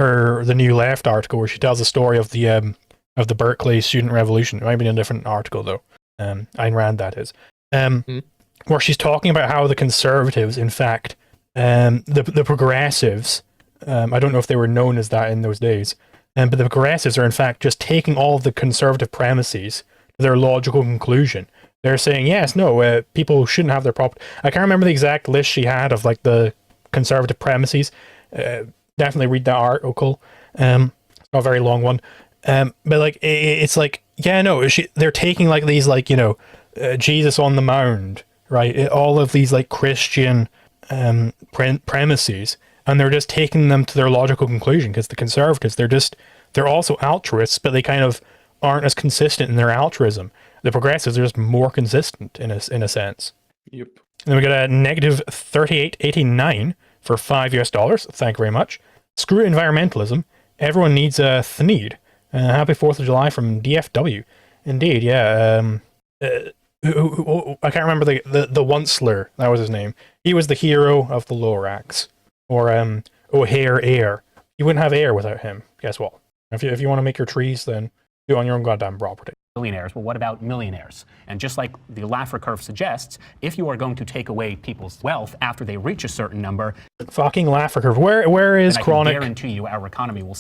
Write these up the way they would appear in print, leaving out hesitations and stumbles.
the New Left article where she tells the story of the Berkeley student revolution. It might be in a different article though. Ayn Rand, that is. Where she's talking about how the conservatives, in fact, the progressives, I don't know if they were known as that in those days, but the progressives are in fact just taking all of the conservative premises to their logical conclusion. They're saying, yes, no, people shouldn't have their property. I can't remember the exact list she had of like the conservative premises. Definitely read that article. It's not a very long one. But like, it's like, yeah, no, they're taking like these, like, you know, Jesus on the Mound, right? All of these like Christian premises, and they're just taking them to their logical conclusion, because the conservatives, they're also altruists, but they kind of aren't as consistent in their altruism. The progressives are just more consistent in a sense. Yep. Then we got a negative 38.89 for $5 US. Thank you very much. Screw environmentalism. Everyone needs a Thneed. Happy 4th of July from DFW. Indeed, yeah. I can't remember the Onceler. That was his name. He was the hero of the Lorax. Or O'Hare Air. You wouldn't have air without him. Guess what? If you want to make your trees, then do it on your own goddamn property. Billionaires, but what about millionaires? And just like the Laffer curve suggests, if you are going to take away people's wealth after they reach a certain number, fucking Laffer curve. Where is Chronic? I can guarantee you our economy will.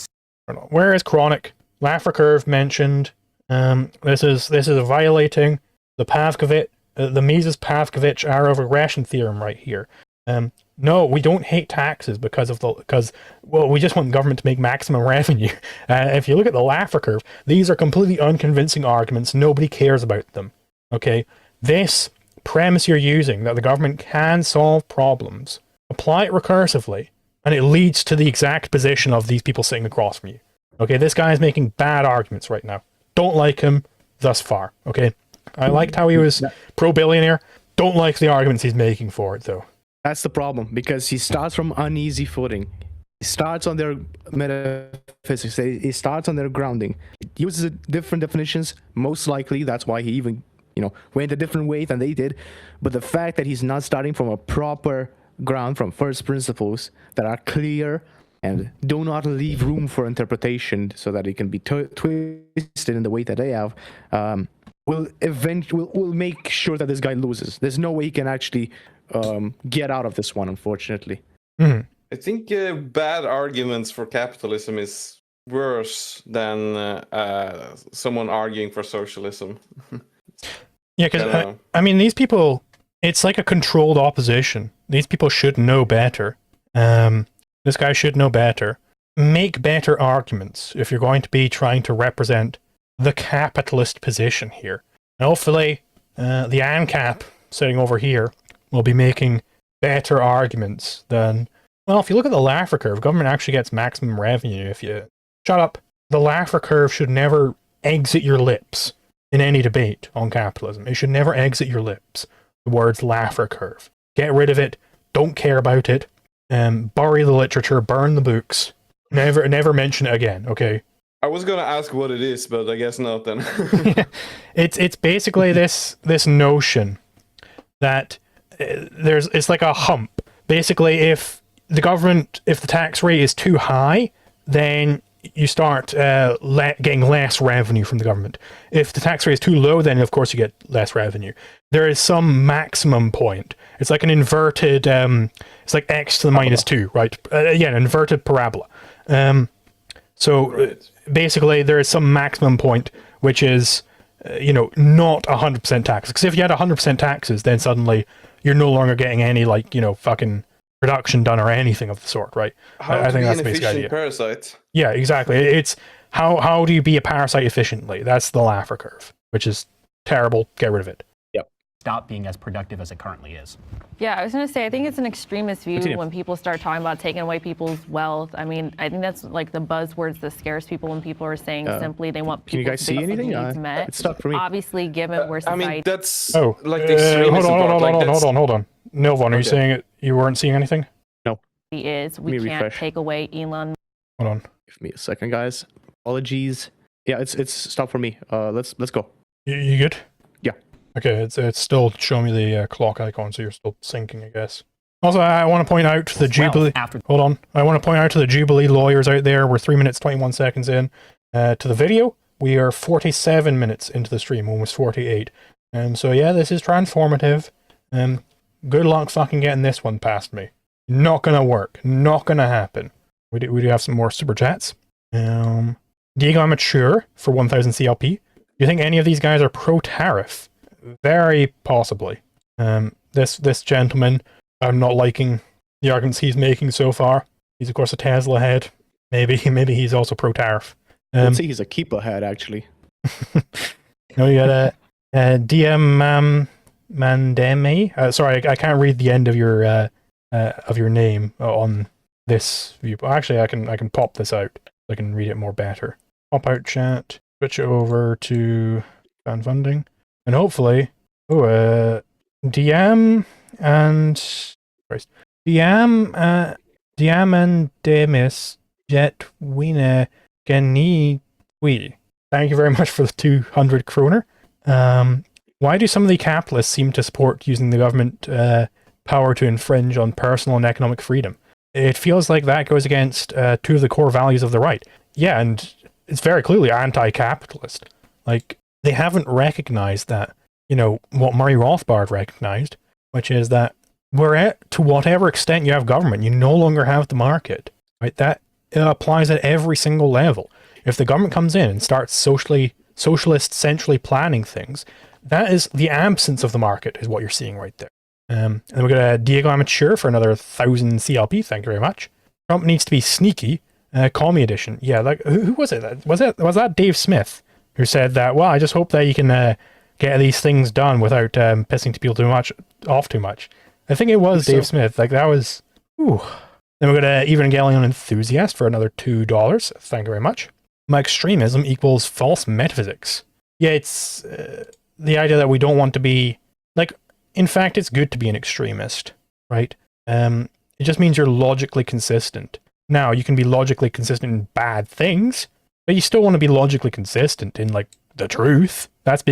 Where is Chronic? Laffer curve mentioned. This is violating the the Mises-Pavkovich arrow regression theorem right here. No, we don't hate taxes because we just want the government to make maximum revenue. If you look at the Laffer curve, these are completely unconvincing arguments. Nobody cares about them. Okay, this premise you're using, that the government can solve problems, apply it recursively, and it leads to the exact position of these people sitting across from you. Okay, this guy is making bad arguments right now. Don't like him thus far. Okay, I liked how he was pro-billionaire. Don't like the arguments he's making for it though. That's the problem, because he starts from uneasy footing. He starts on their metaphysics. He starts on their grounding. He uses different definitions. Most likely, that's why he even, went a different way than they did. But the fact that he's not starting from a proper ground, from first principles that are clear and do not leave room for interpretation, so that it can be twisted in the way that they have, will make sure that this guy loses. There's no way he can actually get out of this one, unfortunately. Mm-hmm. I think bad arguments for capitalism is worse than someone arguing for socialism. Yeah, because I mean, these people, it's like a controlled opposition. These people should know better. This guy should know better. Make better arguments if you're going to be trying to represent the capitalist position here. And hopefully, the ancap sitting over here will be making better arguments than... Well, if you look at the Laffer curve, government actually gets maximum revenue if you... Shut up. The Laffer curve should never exit your lips in any debate on capitalism. It should never exit your lips. The words Laffer curve. Get rid of it. Don't care about it. Bury the literature. Burn the books. Never mention it again, okay? I was gonna ask what it is, but I guess not then. It's basically this notion that it's like a hump. Basically, if the tax rate is too high, then you start getting less revenue from the government. If the tax rate is too low, then of course you get less revenue. There is some maximum point. It's like an inverted, it's like x to the minus 2, right? Yeah, an inverted parabola. Basically, there is some maximum point, which is, not 100% tax. Because if you had 100% taxes, then suddenly you're no longer getting any, fucking production done or anything of the sort, right? I think that's the basic idea. Parasite. Yeah, exactly. It's how do you be a parasite efficiently? That's the Laffer curve, which is terrible. Get rid of it. Stop being as productive as it currently is. Yeah, I was going to say, I think it's an extremist view when people start talking about taking away people's wealth. I mean, I think that's like the buzzwords that scares people when people are saying simply they want people to get needs met. It's stuck for me. Obviously, given where society... I mean, that's like the extremism part. Hold on. Nilvan, are you saying it? You weren't seeing anything? No. We can't take away Elon. Hold on. Give me a second, guys. Apologies. Yeah, it's stuck for me. Let's go. You good? Yeah. Okay, it's still showing me the clock icon, so you're still syncing, I guess. Also, I want to point out to the Jubilee. Hold on. I want to point out to the Jubilee lawyers out there. We're 3 minutes 21 seconds in to the video. We are 47 minutes into the stream, almost 48. So yeah, this is transformative. Good luck fucking getting this one past me. Not gonna work. Not gonna happen. We do have some more super chats. Diego Amateur for 1000 CLP. Do you think any of these guys are pro-tariff? Very possibly. This gentleman, I'm not liking the arguments he's making so far. He's of course a Tesla head. Maybe he's also pro-tariff. I'd say he's a keeper head actually. No, you got a DM Mandemi. Sorry, I can't read the end of your name on this view. Actually, I can pop this out. I can read it more better. Pop out chat. Switch it over to fan funding, and hopefully, DM and Demis Jet Wiener Geni. Thank you very much for the 200 kroner. Why do some of the capitalists seem to support using the government power to infringe on personal and economic freedom? It feels like that goes against two of the core values of the right. Yeah, and it's very clearly anti-capitalist. Like, they haven't recognized that, what Murray Rothbard recognized, which is that to whatever extent you have government, you no longer have the market. Right? That applies at every single level. If the government comes in and starts socialist centrally planning things, that is the absence of the market, is what you're seeing right there. And then we got Diego Amateur for another 1000 CLP. Thank you very much. Trump needs to be sneaky. Call me edition. Yeah, like who was it? Was that Dave Smith who said that? Well, I just hope that you can get these things done without pissing people off too much. I think it was Dave Smith. Like that was. Ooh. Then we got Evangelion Enthusiast for another $2. Thank you very much. My extremism equals false metaphysics. Yeah, it's the idea that we don't want to be like. In fact, it's good to be an extremist, right? It just means you're logically consistent. Now, you can be logically consistent in bad things, but you still want to be logically consistent in, like, the truth. That's being